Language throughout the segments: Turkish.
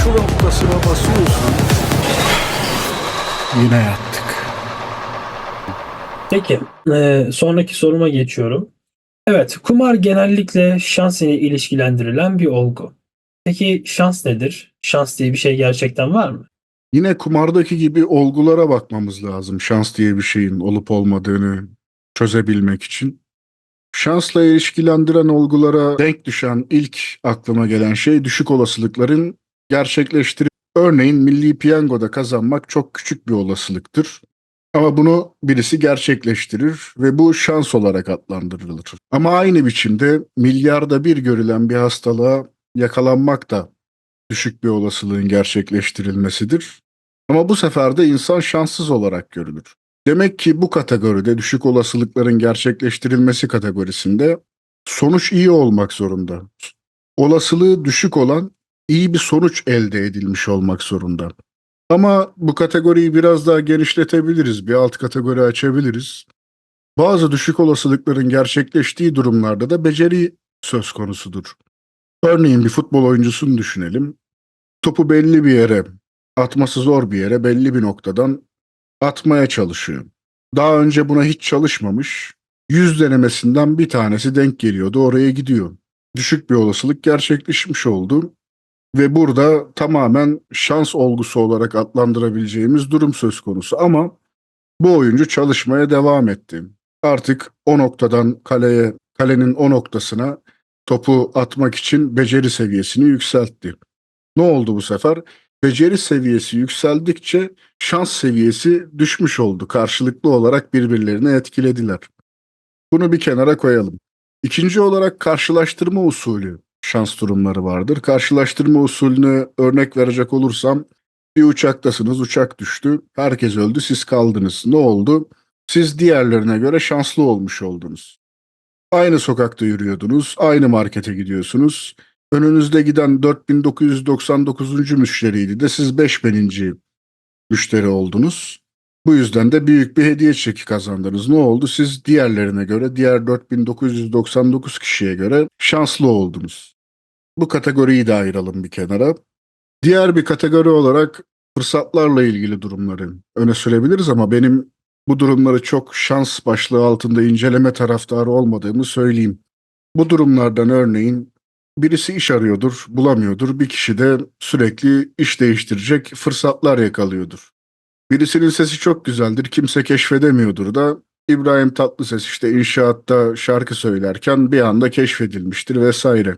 şu noktasına basıyorsun. Yine yattık. Peki, sonraki soruma geçiyorum. Evet, kumar genellikle şans ile ilişkilendirilen bir olgu. Peki şans nedir? Şans diye bir şey gerçekten var mı? Yine kumardaki gibi olgulara bakmamız lazım. Şans diye bir şeyin olup olmadığını çözebilmek için. Şansla ilişkilendiren olgulara denk düşen ilk aklıma gelen şey düşük olasılıkların gerçekleştirip örneğin Milli Piyango'da kazanmak çok küçük bir olasılıktır. Ama bunu birisi gerçekleştirir ve bu şans olarak adlandırılır. Ama aynı biçimde milyarda bir görülen bir hastalığa yakalanmak da düşük bir olasılığın gerçekleştirilmesidir. Ama bu sefer de insan şanssız olarak görülür. Demek ki bu kategoride düşük olasılıkların gerçekleştirilmesi kategorisinde sonuç iyi olmak zorunda. Olasılığı düşük olan iyi bir sonuç elde edilmiş olmak zorunda. Ama bu kategoriyi biraz daha genişletebiliriz, bir alt kategori açabiliriz. Bazı düşük olasılıkların gerçekleştiği durumlarda da beceri söz konusudur. Örneğin bir futbol oyuncusunu düşünelim. Topu belli bir yere, atması zor bir yere, belli bir noktadan atmaya çalışıyor. Daha önce buna hiç çalışmamış, 100 denemesinden bir tanesi denk geliyordu, oraya gidiyor. Düşük bir olasılık gerçekleşmiş oldu ve burada tamamen şans olgusu olarak adlandırabileceğimiz durum söz konusu. Ama bu oyuncu çalışmaya devam etti. Artık o noktadan kalenin o noktasına topu atmak için beceri seviyesini yükseltti. Ne oldu bu sefer? Beceri seviyesi yükseldikçe şans seviyesi düşmüş oldu. Karşılıklı olarak birbirlerini etkilediler. Bunu bir kenara koyalım. İkinci olarak karşılaştırma usulü şans durumları vardır. Karşılaştırma usulüne örnek verecek olursam bir uçaktasınız, uçak düştü, herkes öldü, siz kaldınız. Ne oldu? Siz diğerlerine göre şanslı olmuş oldunuz. Aynı sokakta yürüyordunuz, aynı markete gidiyorsunuz. Önünüzde giden 4999. müşteriydi de siz 5000. müşteri oldunuz. Bu yüzden de büyük bir hediye çeki kazandınız. Ne oldu? Siz diğerlerine göre, diğer 4999 kişiye göre şanslı oldunuz. Bu kategoriyi de ayıralım bir kenara. Diğer bir kategori olarak fırsatlarla ilgili durumları öne sürebiliriz ama benim bu durumları çok şans başlığı altında inceleme taraftarı olmadığımı söyleyeyim. Bu durumlardan örneğin birisi iş arıyordur, bulamıyordur. Bir kişi de sürekli iş değiştirecek fırsatlar yakalıyordur. Birisinin sesi çok güzeldir, kimse keşfedemiyordur da İbrahim Tatlıses işte inşaatta şarkı söylerken bir anda keşfedilmiştir vesaire.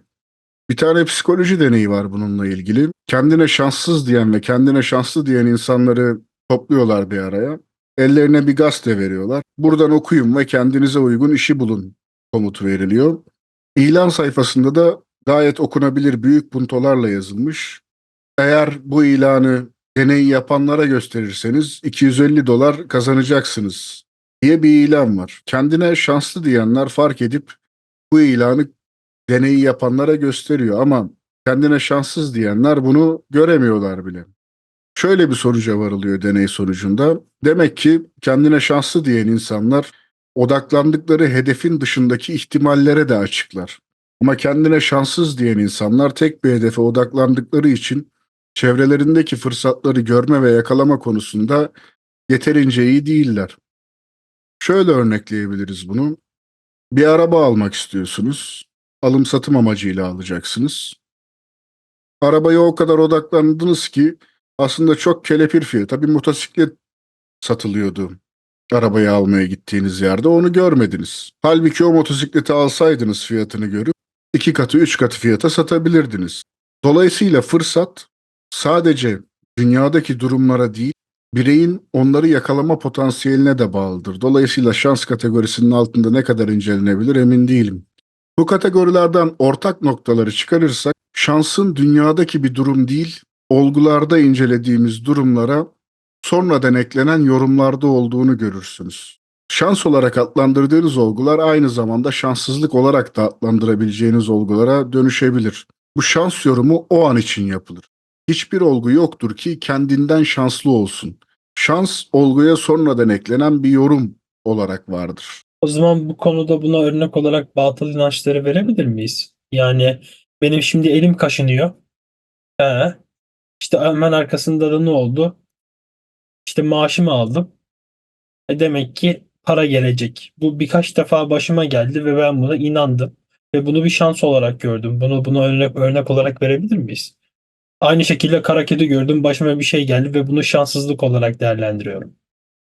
Bir tane psikoloji deneyi var bununla ilgili. Kendine şanssız diyen ve kendine şanslı diyen insanları topluyorlar bir araya. Ellerine bir gazete veriyorlar. Buradan okuyun ve kendinize uygun işi bulun komutu veriliyor. İlan sayfasında da gayet okunabilir büyük puntolarla yazılmış. Eğer bu ilanı deneyi yapanlara gösterirseniz 250 dolar kazanacaksınız diye bir ilan var. Kendine şanslı diyenler fark edip bu ilanı deneyi yapanlara gösteriyor ama kendine şanssız diyenler bunu göremiyorlar bile. Şöyle bir sonuca varılıyor deney sonucunda. Demek ki kendine şanslı diyen insanlar odaklandıkları hedefin dışındaki ihtimallere de açıklar. Ama kendine şanssız diyen insanlar tek bir hedefe odaklandıkları için çevrelerindeki fırsatları görme ve yakalama konusunda yeterince iyi değiller. Şöyle örnekleyebiliriz bunu. Bir araba almak istiyorsunuz. Alım satım amacıyla alacaksınız. Arabaya o kadar odaklandınız ki aslında çok kelepir fiyata bir motosiklet satılıyordu. Arabayı almaya gittiğiniz yerde onu görmediniz. Halbuki o motosikleti alsaydınız fiyatını görüp 2 katı 3 katı fiyata satabilirdiniz. Dolayısıyla fırsat sadece dünyadaki durumlara değil, bireyin onları yakalama potansiyeline de bağlıdır. Dolayısıyla şans kategorisinin altında ne kadar incelenebilir emin değilim. Bu kategorilerden ortak noktaları çıkarırsak şansın dünyadaki bir durum değil, olgularda incelediğimiz durumlara sonradan eklenen yorumlarda olduğunu görürsünüz. Şans olarak adlandırdığınız olgular aynı zamanda şanssızlık olarak da adlandırabileceğiniz olgulara dönüşebilir. Bu şans yorumu o an için yapılır. Hiçbir olgu yoktur ki kendinden şanslı olsun. Şans olguya sonradan eklenen bir yorum olarak vardır. O zaman bu konuda buna örnek olarak batıl inançları verebilir miyiz? Yani benim şimdi elim kaşınıyor. He. İşte hemen arkasında da ne oldu? İşte maaşımı aldım. Demek ki para gelecek. Bu birkaç defa başıma geldi ve ben buna inandım. Ve bunu bir şans olarak gördüm. Bunu örnek olarak verebilir miyiz? Aynı şekilde kara kedi gördüm, başıma bir şey geldi ve bunu şanssızlık olarak değerlendiriyorum.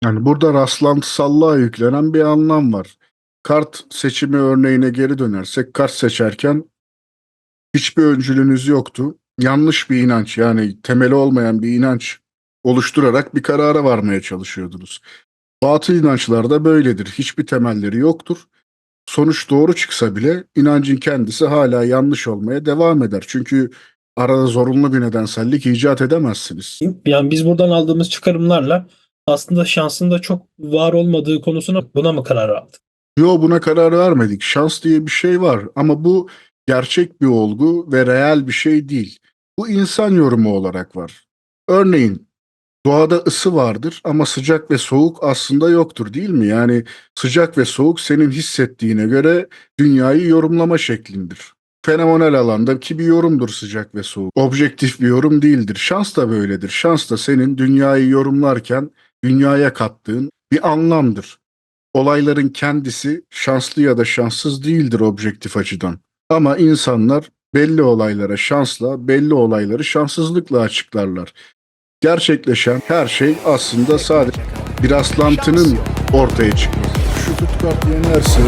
Yani burada rastlantısallığa yüklenen bir anlam var. Kart seçimi örneğine geri dönersek, kart seçerken hiçbir öncülünüz yoktu. Yanlış bir inanç, yani temeli olmayan bir inanç oluşturarak bir karara varmaya çalışıyordunuz. Batıl inançlar da böyledir. Hiçbir temelleri yoktur. Sonuç doğru çıksa bile inancın kendisi hala yanlış olmaya devam eder. Çünkü arada zorunlu bir nedensellik icat edemezsiniz. Yani biz buradan aldığımız çıkarımlarla aslında şansın da çok var olmadığı konusuna buna mı karar aldık? Yo, buna karar vermedik. Şans diye bir şey var ama bu gerçek bir olgu ve reel bir şey değil. Bu insan yorumu olarak var. Örneğin doğada ısı vardır ama sıcak ve soğuk aslında yoktur, değil mi? Yani sıcak ve soğuk senin hissettiğine göre dünyayı yorumlama şeklindir. Fenomenal alandaki bir yorumdur sıcak ve soğuk. Objektif bir yorum değildir. Şans da böyledir. Şans da senin dünyayı yorumlarken dünyaya kattığın bir anlamdır. Olayların kendisi şanslı ya da şanssız değildir objektif açıdan. Ama insanlar belli olaylara şansla, belli olayları şanssızlıkla açıklarlar. Gerçekleşen her şey aslında sadece bir rastlantının ortaya çıkması. Şu Stuttgart yenerse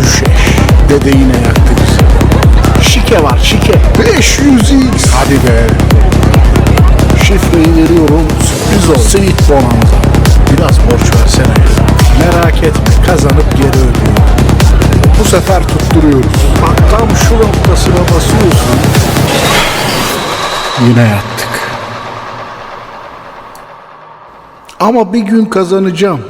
düşeş. Dede yine yaktı bizi. Şike var, şike. 500x. Hadi be. Şifreyi veriyorum. Sürpriz ol. Sweet Bonanza. Biraz borç versene. Merak etme, kazanıp geri ödüyorum. Bu sefer tutturuyoruz. Bak tam şu noktasına basıyorsun. Yine yattık. Ama bir gün kazanacağım.